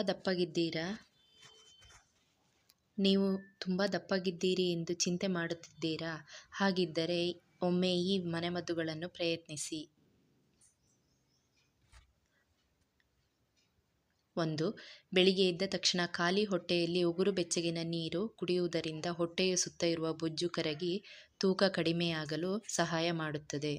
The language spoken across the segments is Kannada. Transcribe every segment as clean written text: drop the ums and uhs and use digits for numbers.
ದಪ್ಪಗಿದ್ದೀರಾ? ನೀವು ತುಂಬ ದಪ್ಪಗಿದ್ದೀರಿ ಎಂದು ಚಿಂತೆ ಮಾಡುತ್ತಿದ್ದೀರಾ? ಹಾಗಿದ್ದರೆ ಒಮ್ಮೆ ಈ ಮನೆಮದ್ದುಗಳನ್ನು ಪ್ರಯತ್ನಿಸಿ. 1. ಬೆಳಿಗ್ಗೆ ಎದ್ದ ತಕ್ಷಣ ಖಾಲಿ ಹೊಟ್ಟೆಯಲ್ಲಿ ಉಗುರು ಬೆಚ್ಚಗಿನ ನೀರು ಕುಡಿಯುವುದರಿಂದ ಹೊಟ್ಟೆಯ ಸುತ್ತ ಇರುವ ಬೊಜ್ಜು ಕರಗಿ ತೂಕ ಕಡಿಮೆಯಾಗಲು ಸಹಾಯ ಮಾಡುತ್ತದೆ.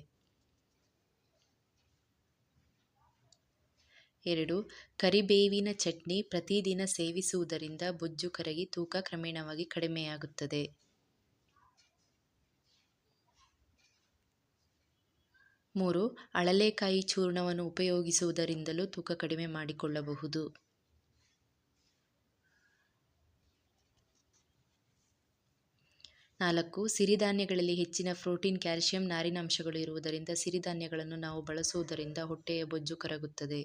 2. ಕರಿಬೇವಿನ ಚಟ್ನಿ ಪ್ರತಿದಿನ ಸೇವಿಸುವುದರಿಂದ ಬೊಜ್ಜು ಕರಗಿ ತೂಕ ಕ್ರಮೇಣವಾಗಿ ಕಡಿಮೆಯಾಗುತ್ತದೆ. 3. ಅಳಲೆಕಾಯಿ ಚೂರ್ಣವನ್ನು ಉಪಯೋಗಿಸುವುದರಿಂದಲೂ ತೂಕ ಕಡಿಮೆ ಮಾಡಿಕೊಳ್ಳಬಹುದು. 4. ಸಿರಿಧಾನ್ಯಗಳಲ್ಲಿ ಹೆಚ್ಚಿನ ಪ್ರೋಟೀನ್, ಕ್ಯಾಲ್ಸಿಯಂ, ನಾರಿನಾಂಶಗಳು ಇರುವುದರಿಂದ ಸಿರಿಧಾನ್ಯಗಳನ್ನು ನಾವು ಬಳಸುವುದರಿಂದ ಹೊಟ್ಟೆಯ ಬೊಜ್ಜು ಕರಗುತ್ತದೆ.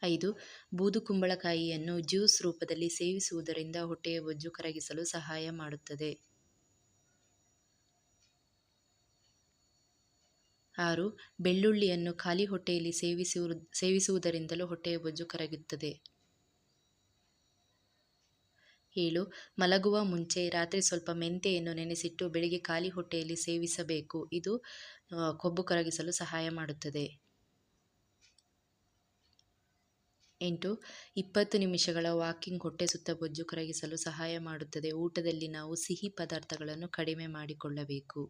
5. ಬೂದುಕುಂಬಳಕಾಯಿಯನ್ನು ಜ್ಯೂಸ್ ರೂಪದಲ್ಲಿ ಸೇವಿಸುವುದರಿಂದ ಹೊಟ್ಟೆಯ ಬೊಜ್ಜು ಕರಗಿಸಲು ಸಹಾಯ ಮಾಡುತ್ತದೆ. 6. ಬೆಳ್ಳುಳ್ಳಿಯನ್ನು ಖಾಲಿ ಹೊಟ್ಟೆಯಲ್ಲಿ ಸೇವಿಸುವುದರಿಂದಲೂ ಹೊಟ್ಟೆಯ ಬೊಜ್ಜು ಕರಗುತ್ತದೆ. 7. ಮಲಗುವ ಮುಂಚೆ ರಾತ್ರಿ ಸ್ವಲ್ಪ ಮೆಂತೆಯನ್ನು ನೆನೆಸಿಟ್ಟು ಬೆಳಿಗ್ಗೆ ಖಾಲಿ ಹೊಟ್ಟೆಯಲ್ಲಿ ಸೇವಿಸಬೇಕು. ಇದು ಕೊಬ್ಬು ಕರಗಿಸಲು ಸಹಾಯ ಮಾಡುತ್ತದೆ. 8. 20 ನಿಮಿಷಗಳ ವಾಕಿಂಗ್ ಹೊಟ್ಟೆ ಸುತ್ತ ಬೊಜ್ಜು ಕರಗಿಸಲು ಸಹಾಯ ಮಾಡುತ್ತದೆ. ಊಟದಲ್ಲಿ ನಾವು ಸಿಹಿ ಪದಾರ್ಥಗಳನ್ನು ಕಡಿಮೆ ಮಾಡಿಕೊಳ್ಳಬೇಕು.